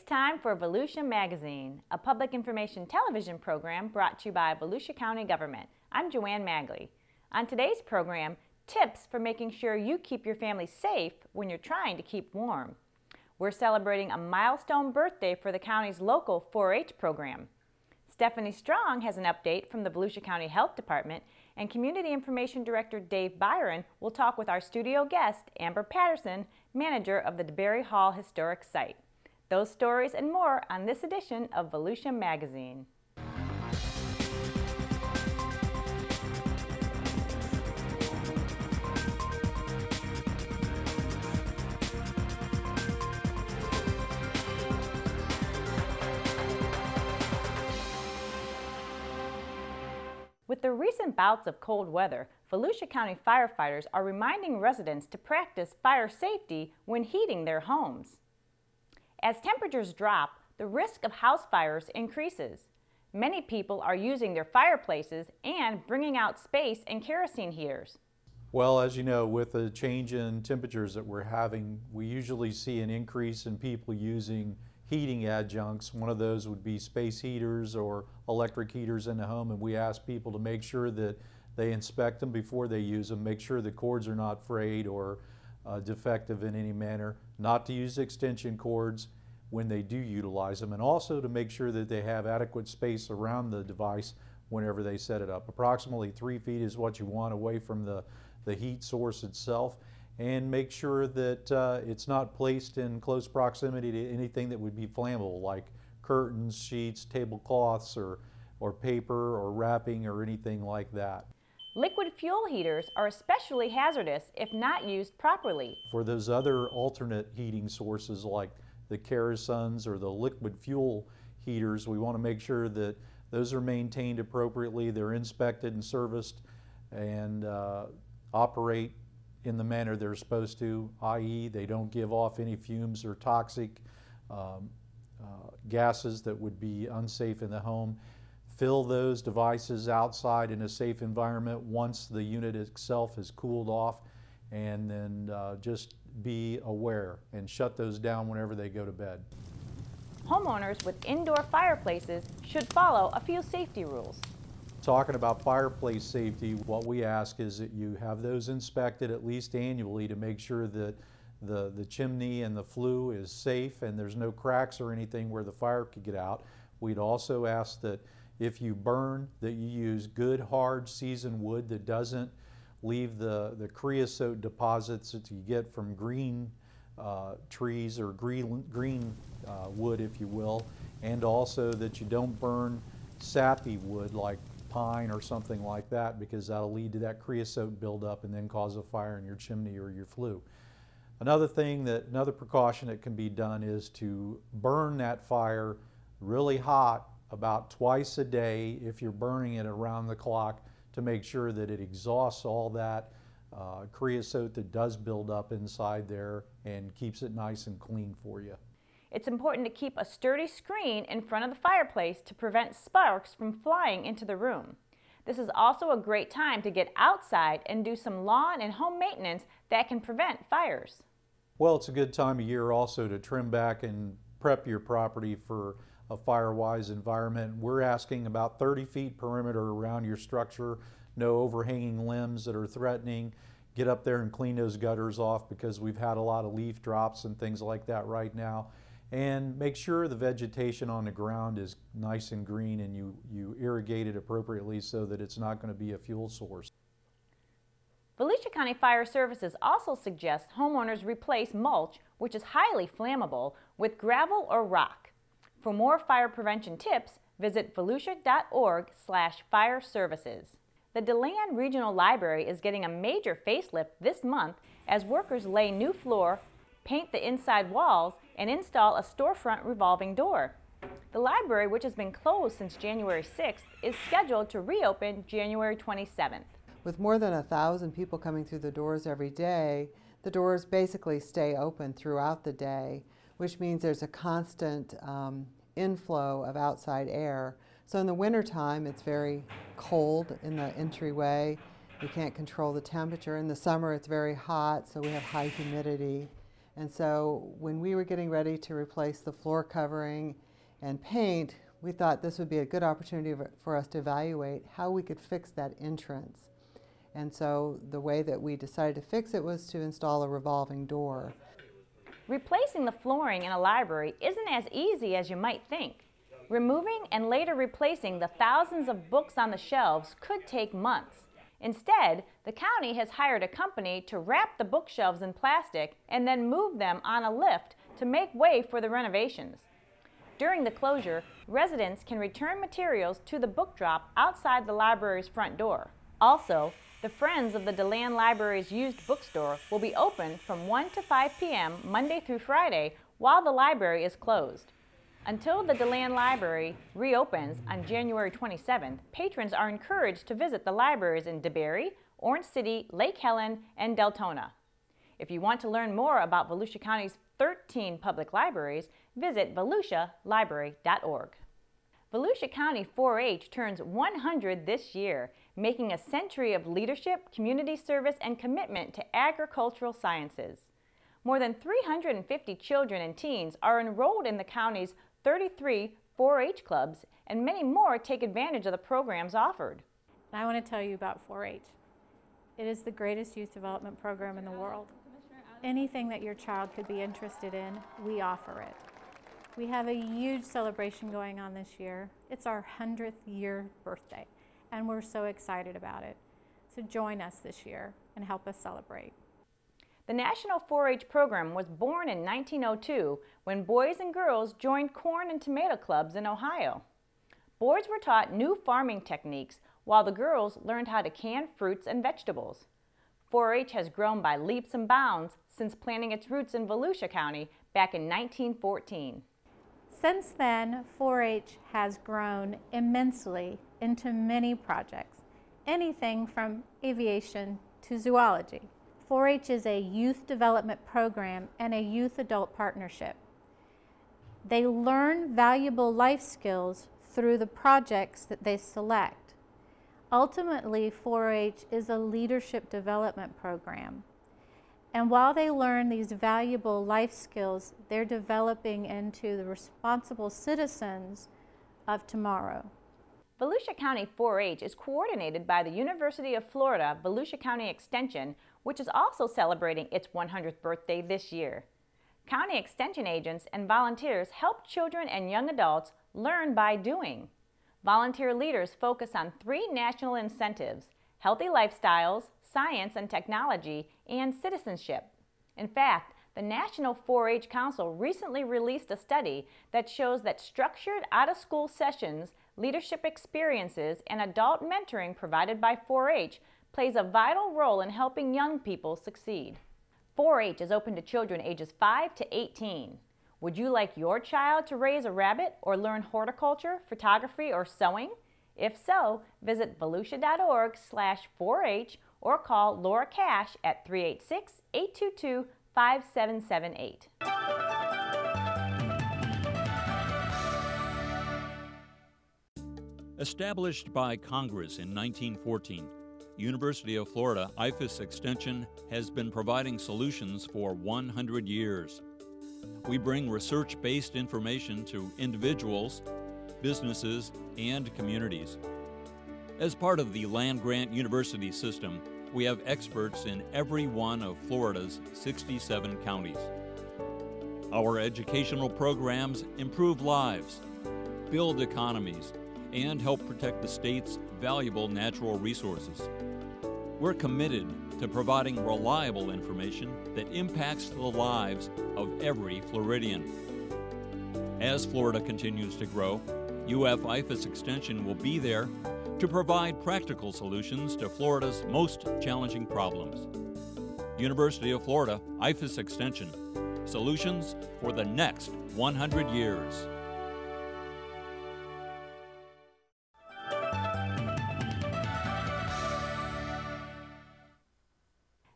time for Volusia Magazine, a public information television program brought to you by Volusia County Government. I'm Joanne Magley. On today's program, tips for making sure you keep your family safe when you're trying to keep warm. We're celebrating a milestone birthday for the county's local 4-H program. Stephanie Strong has an update from the Volusia County Health Department, and Community Information Director Dave Byron will talk with our studio guest, Amber Patterson, manager of the DeBary Hall Historic Site. Those stories and more on this edition of Volusia Magazine. With the recent bouts of cold weather, Volusia County firefighters are reminding residents to practice fire safety when heating their homes. As temperatures drop, the risk of house fires increases. Many people are using their fireplaces and bringing out space and kerosene heaters. Well, as you know, with the change in temperatures that we're having, we usually see an increase in people using heating adjuncts. One of those would be space heaters or electric heaters in the home, and we ask people to make sure that they inspect them before they use them, make sure the cords are not frayed or defective in any manner, not to use extension cords when they do utilize them, and also to make sure that they have adequate space around the device whenever they set it up. Approximately 3 feet is what you want away from the heat source itself, and make sure that it's not placed in close proximity to anything that would be flammable, like curtains, sheets, tablecloths, or paper or wrapping or anything like that. Liquid fuel heaters are especially hazardous if not used properly. For those other alternate heating sources like the kerosene or the liquid fuel heaters, we want to make sure that those are maintained appropriately, they're inspected and serviced, and operate in the manner they're supposed to, i.e. they don't give off any fumes or toxic gases that would be unsafe in the home. Fill those devices outside in a safe environment once the unit itself is cooled off, and then just be aware and shut those down whenever they go to bed. Homeowners with indoor fireplaces should follow a few safety rules. Talking about fireplace safety, what we ask is that you have those inspected at least annually to make sure that the chimney and the flue is safe and there's no cracks or anything where the fire could get out. We'd also ask that if you burn, that you use good, hard, seasoned wood that doesn't leave the creosote deposits that you get from green trees or green wood, if you will, and also that you don't burn sappy wood like pine or something like that, because that'll lead to that creosote buildup and then cause a fire in your chimney or your flue. Another precaution that can be done is to burn that fire really hot about twice a day if you're burning it around the clock, to make sure that it exhausts all that creosote that does build up inside there and keeps it nice and clean for you. It's important to keep a sturdy screen in front of the fireplace to prevent sparks from flying into the room. This is also a great time to get outside and do some lawn and home maintenance that can prevent fires. Well, it's a good time of year also to trim back and prep your property for a fire-wise environment. We're asking about 30 feet perimeter around your structure, no overhanging limbs that are threatening. Get up there and clean those gutters off, because we've had a lot of leaf drops and things like that right now. And make sure the vegetation on the ground is nice and green and you irrigate it appropriately so that it's not going to be a fuel source. Volusia County Fire Services also suggests homeowners replace mulch, which is highly flammable, with gravel or rock. For more fire prevention tips, visit volusia.org/fire services. The DeLand Regional Library is getting a major facelift this month as workers lay new floor, paint the inside walls, and install a storefront revolving door. The library, which has been closed since January 6th, is scheduled to reopen January 27th. With more than 1,000 people coming through the doors every day, the doors basically stay open throughout the day, which means there's a constant inflow of outside air. So in the wintertime, it's very cold in the entryway. We can't control the temperature. In the summer, it's very hot, so we have high humidity. And so when we were getting ready to replace the floor covering and paint, we thought this would be a good opportunity for us to evaluate how we could fix that entrance. And so the way that we decided to fix it was to install a revolving door. Replacing the flooring in a library isn't as easy as you might think. Removing and later replacing the thousands of books on the shelves could take months. Instead, the county has hired a company to wrap the bookshelves in plastic and then move them on a lift to make way for the renovations. During the closure, residents can return materials to the book drop outside the library's front door. Also, the Friends of the DeLand Library's used bookstore will be open from 1 to 5 p.m. Monday through Friday while the library is closed. Until the DeLand Library reopens on January 27th, patrons are encouraged to visit the libraries in DeBary, Orange City, Lake Helen, and Deltona. If you want to learn more about Volusia County's 13 public libraries, visit volusialibrary.org. Volusia County 4-H turns 100 this year, making a century of leadership, community service, and commitment to agricultural sciences. More than 350 children and teens are enrolled in the county's 33 4-H clubs, and many more take advantage of the programs offered. I want to tell you about 4-H. It is the greatest youth development program in the world. Anything that your child could be interested in, we offer it. We have a huge celebration going on this year. It's our 100th year birthday, and we're so excited about it. So join us this year and help us celebrate. The National 4-H program was born in 1902 when boys and girls joined corn and tomato clubs in Ohio. Boys were taught new farming techniques while the girls learned how to can fruits and vegetables. 4-H has grown by leaps and bounds since planting its roots in Volusia County back in 1914. Since then, 4-H has grown immensely into many projects, anything from aviation to zoology. 4-H is a youth development program and a youth-adult partnership. They learn valuable life skills through the projects that they select. Ultimately, 4-H is a leadership development program. And while they learn these valuable life skills, they're developing into the responsible citizens of tomorrow. Volusia County 4-H is coordinated by the University of Florida Volusia County Extension, which is also celebrating its 100th birthday this year. County Extension agents and volunteers help children and young adults learn by doing. Volunteer leaders focus on 3 national incentives: healthy lifestyles, science and technology, and citizenship. In fact, the National 4-H Council recently released a study that shows that structured out-of-school sessions, leadership experiences, and adult mentoring provided by 4-H plays a vital role in helping young people succeed. 4-H is open to children ages 5 to 18. Would you like your child to raise a rabbit or learn horticulture, photography, or sewing? If so, visit volusia.org/4H or call Laura Cash at 386-822-5778. Established by Congress in 1914, University of Florida IFAS Extension has been providing solutions for 100 years. We bring research-based information to individuals, businesses, and communities. As part of the land-grant university system, we have experts in every one of Florida's 67 counties. Our educational programs improve lives, build economies, and help protect the state's valuable natural resources. We're committed to providing reliable information that impacts the lives of every Floridian. As Florida continues to grow, UF IFAS Extension will be there to provide practical solutions to Florida's most challenging problems. University of Florida IFAS Extension, solutions for the next 100 years.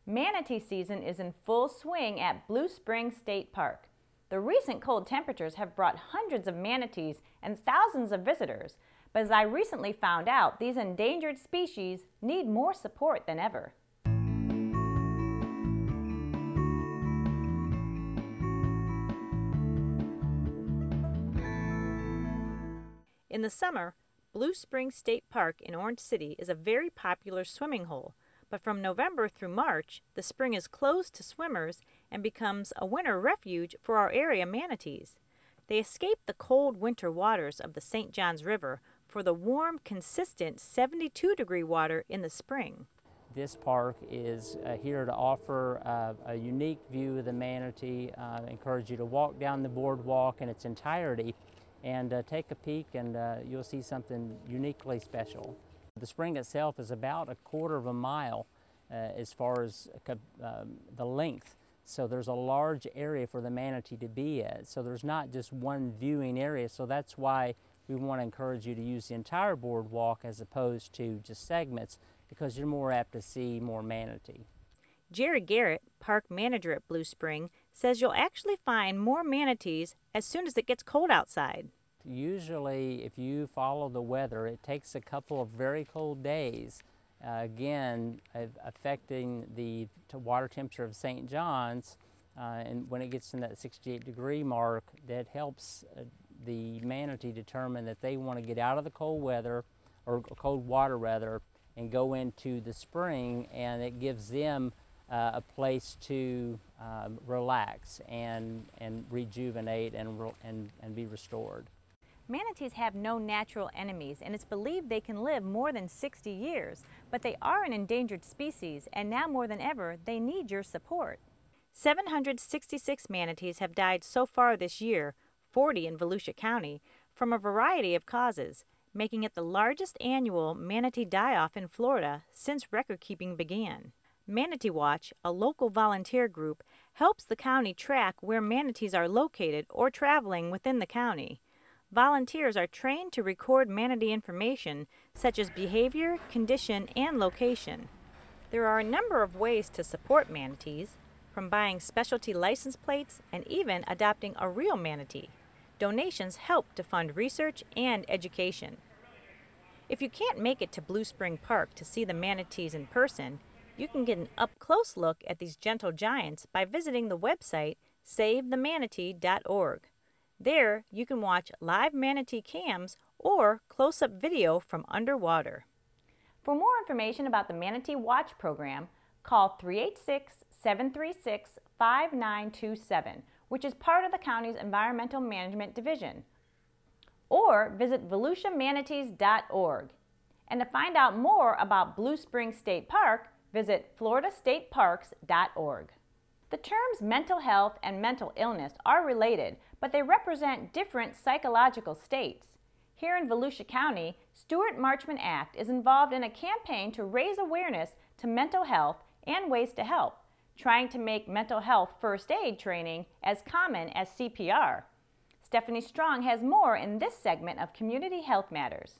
Manatee season is in full swing at Blue Springs State Park. The recent cold temperatures have brought hundreds of manatees and thousands of visitors, but as I recently found out, these endangered species need more support than ever. In the summer, Blue Springs State Park in Orange City is a very popular swimming hole, but from November through March, the spring is closed to swimmers and becomes a winter refuge for our area manatees. They escape the cold winter waters of the St. Johns River for the warm, consistent 72-degree water in the spring. This park is here to offer a unique view of the manatee. I encourage you to walk down the boardwalk in its entirety and take a peek, and you'll see something uniquely special. The spring itself is about a quarter of a mile as far as the length. So there's a large area for the manatee to be at. So there's not just one viewing area. So that's why we want to encourage you to use the entire boardwalk as opposed to just segments, because you're more apt to see more manatee. Jerry Garrett, park manager at Blue Spring, says you'll actually find more manatees as soon as it gets cold outside. Usually, if you follow the weather, it takes a couple of very cold days, again, affecting the water temperature of St. John's, and when it gets in that 68-degree mark, that helps the manatee determine that they want to get out of the cold weather, or cold water rather, and go into the spring, and it gives them a place to relax and rejuvenate and be restored. Manatees have no natural enemies, and it's believed they can live more than 60 years, but they are an endangered species, and now more than ever, they need your support. 766 manatees have died so far this year, 40 in Volusia County, from a variety of causes, making it the largest annual manatee die-off in Florida since record-keeping began. Manatee Watch, a local volunteer group, helps the county track where manatees are located or traveling within the county. Volunteers are trained to record manatee information such as behavior, condition, and location. There are a number of ways to support manatees, from buying specialty license plates and even adopting a real manatee. Donations help to fund research and education. If you can't make it to Blue Spring Park to see the manatees in person, you can get an up-close look at these gentle giants by visiting the website savethemanatee.org. There, you can watch live manatee cams or close-up video from underwater. For more information about the Manatee Watch program, call 386-736-5927, which is part of the county's Environmental Management Division, or visit volusiamanatees.org. And to find out more about Blue Springs State Park, visit floridastateparks.org. The terms mental health and mental illness are related, but they represent different psychological states. Here in Volusia County, Stewart Marchman Act is involved in a campaign to raise awareness to mental health and ways to help, trying to make mental health first aid training as common as CPR. Stephanie Strong has more in this segment of Community Health Matters.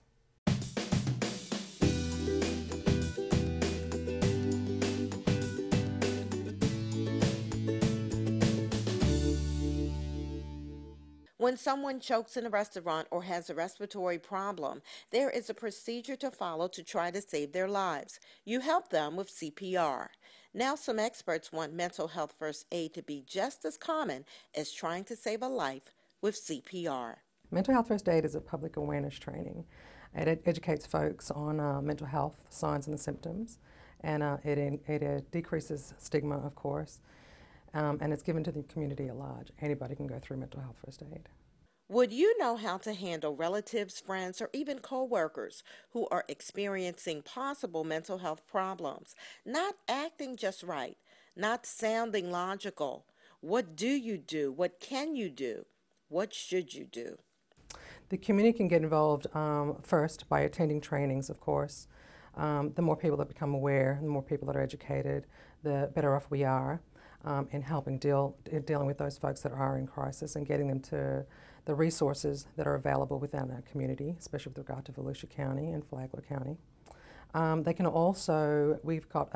When someone chokes in a restaurant or has a respiratory problem, there is a procedure to follow to try to save their lives. You help them with CPR. Now some experts want mental health first aid to be just as common as trying to save a life with CPR. Mental health first aid is a public awareness training. It educates folks on mental health signs and the symptoms, and it decreases stigma, of course. And it's given to the community at large. Anybody can go through mental health first aid. Would you know how to handle relatives, friends, or even co-workers who are experiencing possible mental health problems, not acting just right, not sounding logical? What do you do? What can you do? What should you do? The community can get involved first by attending trainings, of course. The more people that become aware, the more people that are educated, the better off we are. In helping dealing with those folks that are in crisis and getting them to the resources that are available within our community, especially with regard to Volusia County and Flagler County. They can also, we've got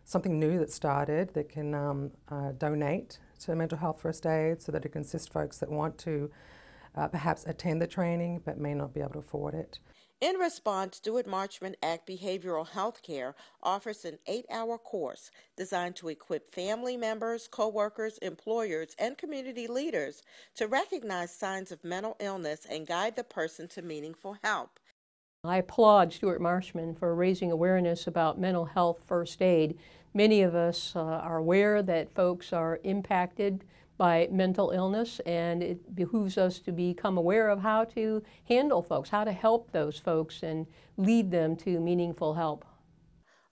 something new that started that can donate to mental health first aid so that it can assist folks that want to perhaps attend the training but may not be able to afford it. In response, Stewart Marchman Act Behavioral Health Care offers an 8-hour course designed to equip family members, coworkers, employers, and community leaders to recognize signs of mental illness and guide the person to meaningful help. I applaud Stewart Marchman for raising awareness about mental health first aid. Many of us are aware that folks are impacted by mental illness, and it behooves us to become aware of how to handle folks, how to help those folks and lead them to meaningful help.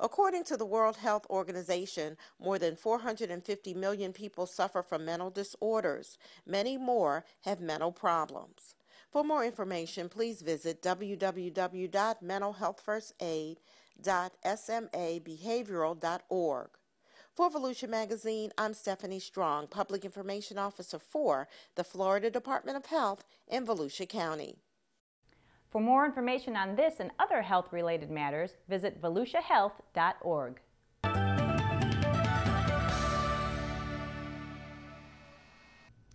According to the World Health Organization, more than 450 million people suffer from mental disorders. Many more have mental problems. For more information, please visit www.mentalhealthfirstaid.smabehavioral.org. For Volusia Magazine, I'm Stephanie Strong, Public Information Officer for the Florida Department of Health in Volusia County. For more information on this and other health-related matters, visit volusiahealth.org.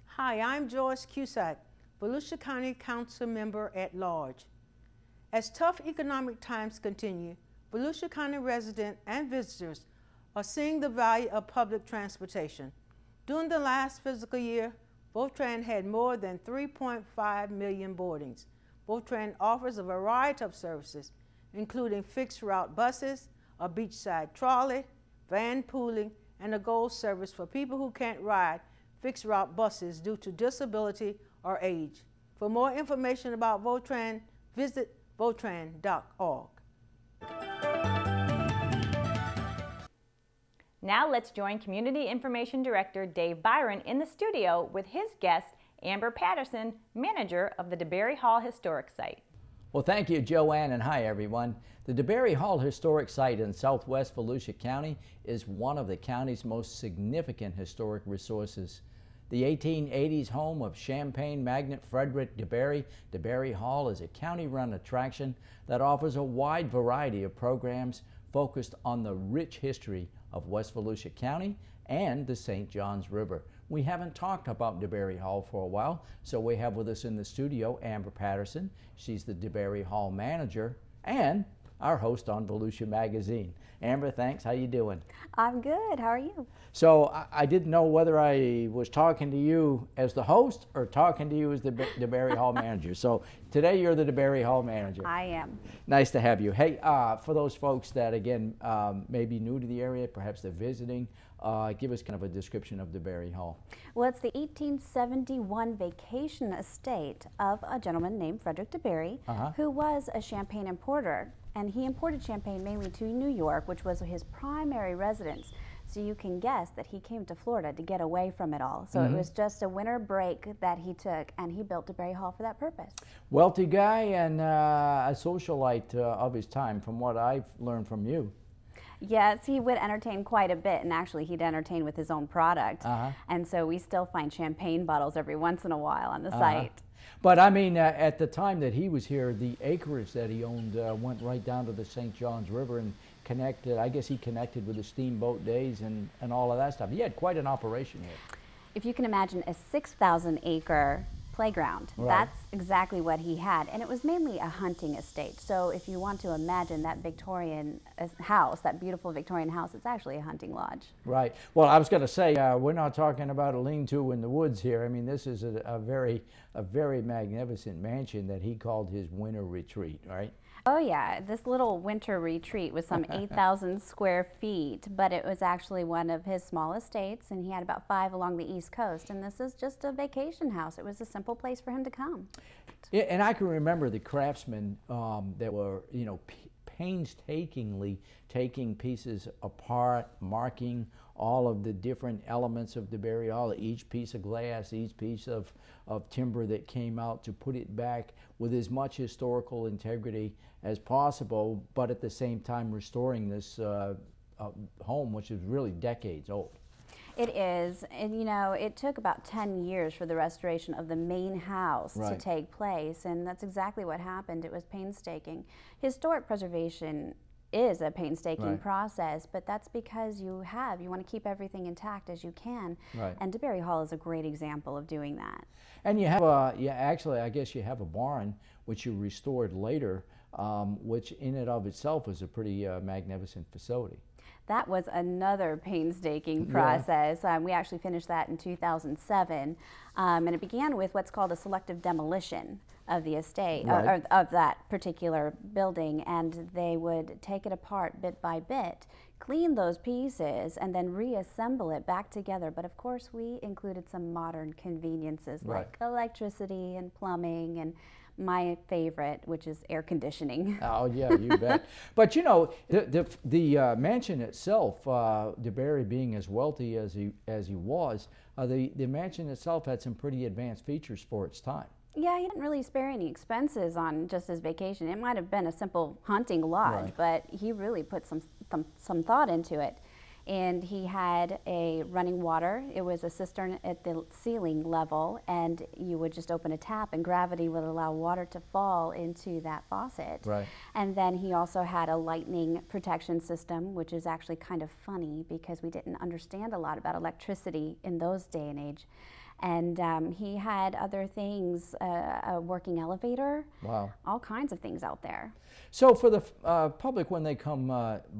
Hi, I'm Joyce Cusack, Volusia County Council Member at Large. As tough economic times continue, Volusia County residents and visitors are seeing the value of public transportation. During the last fiscal year, Votran had more than 3.5 million boardings. Votran offers a variety of services, including fixed route buses, a beachside trolley, van pooling, and a gold service for people who can't ride fixed route buses due to disability or age. For more information about Votran, visit Votran.org. Now let's join Community Information Director Dave Byron in the studio with his guest, Amber Patterson, manager of the DeBary Hall Historic Site. Well, thank you, Joanne, and hi, everyone. The DeBary Hall Historic Site in southwest Volusia County is one of the county's most significant historic resources. The 1880s home of Champaign magnate Frederick DeBary, DeBary Hall is a county-run attraction that offers a wide variety of programs focused on the rich history of West Volusia County and the St. Johns River. We haven't talked about DeBary Hall for a while, so we have with us in the studio Amber Patterson. She's the DeBary Hall manager and our host on Volusia Magazine. Amber, thanks. How you doing? I'm good. How are you? So I didn't know whether I was talking to you as the host or talking to you as the DeBary Hall manager. So today you're the DeBary Hall manager. I am. Nice to have you. Hey, for those folks that, again, may be new to the area, perhaps they're visiting, give us kind of a description of DeBary Hall. Well, it's the 1871 vacation estate of a gentleman named Frederick DeBary, who was a champagne importer. And he imported champagne mainly to New York, which was his primary residence. So you can guess that he came to Florida to get away from it all. So it was just a winter break that he took, and he built DeBary Hall for that purpose. Wealthy guy and a socialite of his time, from what I've learned from you. Yes, he would entertain quite a bit, and actually he'd entertain with his own product. And so we still find champagne bottles every once in a while on the site. But I mean, at the time that he was here, the acreage that he owned went right down to the St. Johns River and connected, I guess he connected with the steamboat days and all of that stuff. He had quite an operation here. If you can imagine a 6,000 acre playground, that's exactly what he had. And it was mainly a hunting estate. So if you want to imagine that Victorian house, that beautiful Victorian house, it's actually a hunting lodge. Right. Well, I was going to say, we're not talking about a lean-to in the woods here. I mean, this is a very magnificent mansion that he called his winter retreat, right? Oh yeah, this little winter retreat was some 8,000 square feet, but it was actually one of his small estates, and he had about 5 along the East Coast, and this is just a vacation house. It was a simple place for him to come. Yeah, and I can remember the craftsmen that were, you know, painstakingly taking pieces apart, marking all of the different elements of DeBary Hall, each piece of glass, each piece of timber that came out, to put it back with as much historical integrity as possible, but at the same time restoring this home, which is really decades old. It is, and you know, it took about 10 years for the restoration of the main house to take place, and that's exactly what happened. It was painstaking. Historic preservation is a painstaking process, but that's because you want to keep everything intact as you can. And DeBary Hall is a great example of doing that. And you have actually, I guess you have a barn which you restored later. which in and of itself is a pretty magnificent facility. That was another painstaking process. Yeah. We actually finished that in 2007, and it began with what's called a selective demolition of the estate, right. of that particular building, and they would take it apart bit by bit, clean those pieces, and then reassemble it back together. But of course, we included some modern conveniences right. like electricity and plumbing, and my favorite, which is air conditioning. Oh yeah, you bet. But you know, the mansion itself, DeBary being as wealthy as he was, the mansion itself had some pretty advanced features for its time. Yeah, he didn't really spare any expenses on just his vacation. It might have been a simple hunting lodge, right. but he really put some thought into it. And he had a running water. It was a cistern at the ceiling level, and you would just open a tap and gravity would allow water to fall into that faucet. Right. And then he also had a lightning protection system, which is actually kind of funny because we didn't understand a lot about electricity in those day and age. And he had other things, a working elevator, wow. all kinds of things out there. So for the public, when they come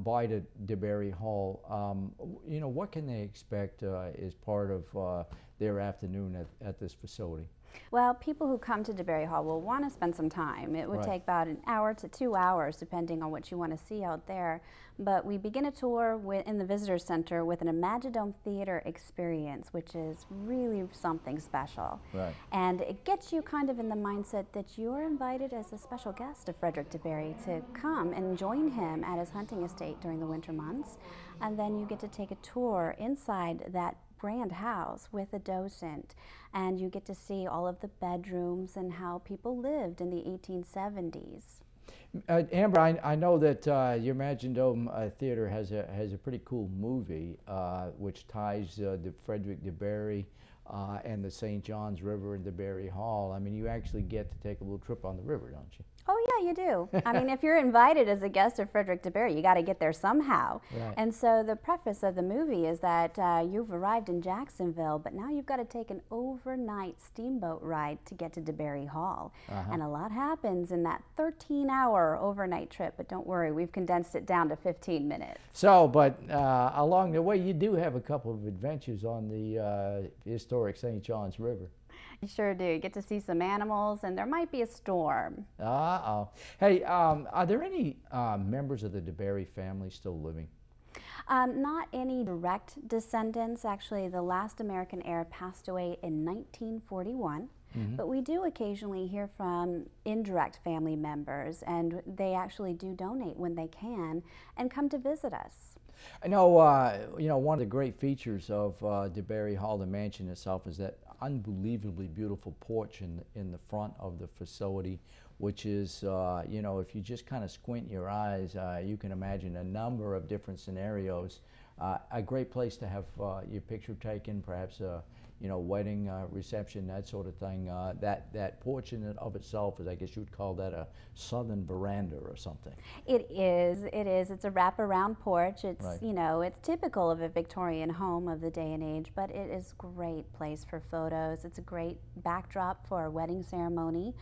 by to DeBary Hall, you know, what can they expect as part of their afternoon at this facility? Well, people who come to DeBary Hall will want to spend some time. It would right. take about an hour to 2 hours, depending on what you want to see out there. But we begin a tour in the Visitor Center with an Imagidome Theater experience, which is really something special. Right. And it gets you kind of in the mindset that you're invited as a special guest of Frederick DeBary to come and join him at his hunting estate during the winter months. And then you get to take a tour inside that grand house with a docent, and you get to see all of the bedrooms and how people lived in the 1870s. Amber, I know that your Imagidome Theater has a pretty cool movie which ties the Frederick DeBary and the St. Johns River and DeBary Hall. I mean, you actually get to take a little trip on the river, don't you? Oh yeah, you do. I mean, if you're invited as a guest of Frederick DeBary, you got to get there somehow. Right. And so the preface of the movie is that you've arrived in Jacksonville, but now you've got to take an overnight steamboat ride to get to DeBary Hall. And a lot happens in that 13-hour overnight trip, but don't worry, we've condensed it down to 15 minutes. So, but along the way, you do have a couple of adventures on the historic St. Johns River. You sure do. You get to see some animals, and there might be a storm. Uh-oh. Hey, are there any members of the DeBary family still living? Not any direct descendants. Actually, the last American heir passed away in 1941. But we do occasionally hear from indirect family members, and they actually do donate when they can and come to visit us. I know, you know, one of the great features of DeBary Hall, the mansion itself, is that unbelievably beautiful porch in the front of the facility, which is, you know, if you just kind of squint your eyes, you can imagine a number of different scenarios. A great place to have your picture taken, perhaps a, you know, wedding reception, that sort of thing. That porch in and of itself is, I guess you'd call that a southern veranda or something. It is. It's a wraparound porch. It's, right. you know, it's typical of a Victorian home of the day and age, but it is a great place for photos. It's a great backdrop for a wedding ceremony.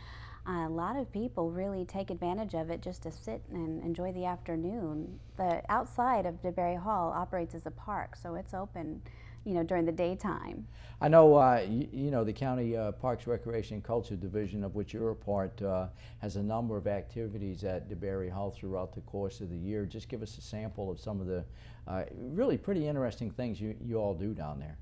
A lot of people really take advantage of it just to sit and enjoy the afternoon. The outside of DeBary Hall operates as a park, so it's open, you know, during the daytime. I know, you know, the County Parks, Recreation, and Culture Division, of which you're a part, has a number of activities at DeBary Hall throughout the course of the year. Just give us a sample of some of the really pretty interesting things you all do down there.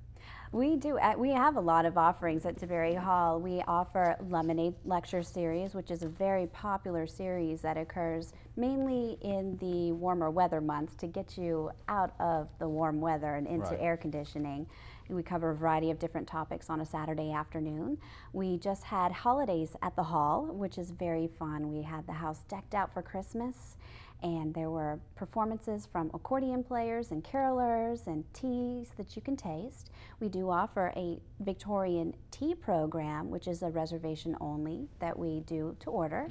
We do. We have a lot of offerings at DeBary Hall. We offer Lemonade Lecture Series, which is a very popular series that occurs mainly in the warmer weather months to get you out of the warm weather and into right. air conditioning. We cover a variety of different topics on a Saturday afternoon. We just had Holidays at the Hall, which is very fun. We had the house decked out for Christmas, and there were performances from accordion players and carolers and teas that you can taste. We do offer a Victorian tea program, which is a reservation only that we do to order.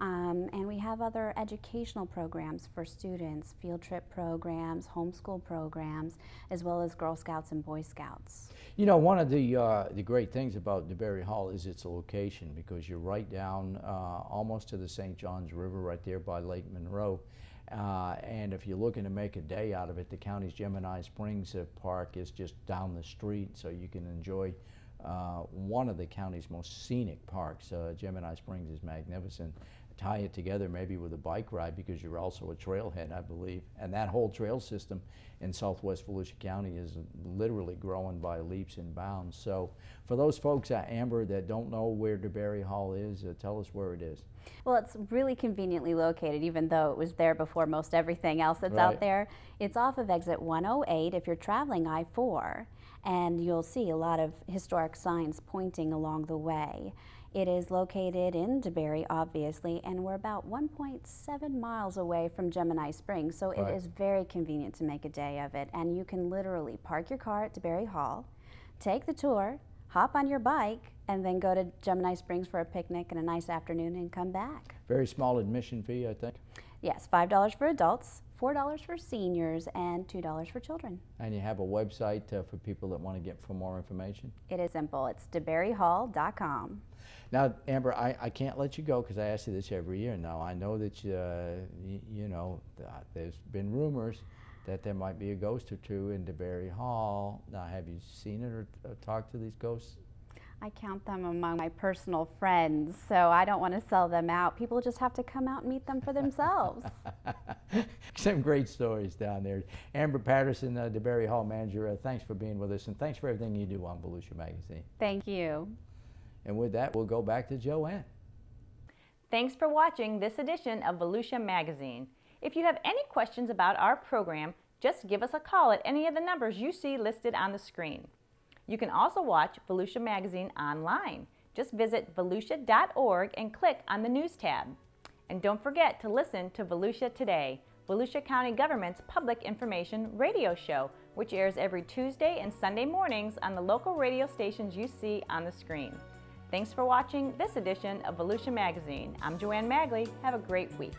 And we have other educational programs for students, field trip programs, homeschool programs, as well as Girl Scouts and Boy Scouts. You know, one of the great things about DeBary Hall is its location, because you're right down almost to the St. Johns River, right there by Lake Monroe. And if you're looking to make a day out of it, the county's Gemini Springs Park is just down the street, so you can enjoy one of the county's most scenic parks. Gemini Springs is magnificent. Tie it together maybe with a bike ride, because you're also a trailhead, I believe. And that whole trail system in southwest Volusia County is literally growing by leaps and bounds. So for those folks, Amber, that don't know where DeBary Hall is, tell us where it is. Well, it's really conveniently located, even though it was there before most everything else that's Right. out there. It's off of exit 108 if you're traveling I-4, and you'll see a lot of historic signs pointing along the way. It is located in DeBary, obviously, and we're about 1.7 miles away from Gemini Springs, so Right. it is very convenient to make a day of it. And you can literally park your car at DeBary Hall, take the tour, hop on your bike, and then go to Gemini Springs for a picnic and a nice afternoon and come back. Very small admission fee, I think. Yes, $5 for adults, $4 for seniors, and $2 for children. And you have a website for people that want to get for more information? It is simple. It's DeBaryHall.com. Now, Amber, I can't let you go, because I ask you this every year now. I know that, you know, there's been rumors that there might be a ghost or two in DeBary Hall. Now, have you seen it or talked to these ghosts? I count them among my personal friends, so I don't want to sell them out. People just have to come out and meet them for themselves. Some great stories down there. Amber Patterson, DeBary Hall manager, thanks for being with us, and thanks for everything you do on Volusia Magazine. Thank you. And with that, we'll go back to Joanne. Thanks for watching this edition of Volusia Magazine. If you have any questions about our program, just give us a call at any of the numbers you see listed on the screen. You can also watch Volusia Magazine online. Just visit volusia.org and click on the News tab. And don't forget to listen to Volusia Today, Volusia County Government's public information radio show, which airs every Tuesday and Sunday mornings on the local radio stations you see on the screen. Thanks for watching this edition of Volusia Magazine. I'm Joanne Magley. Have a great week.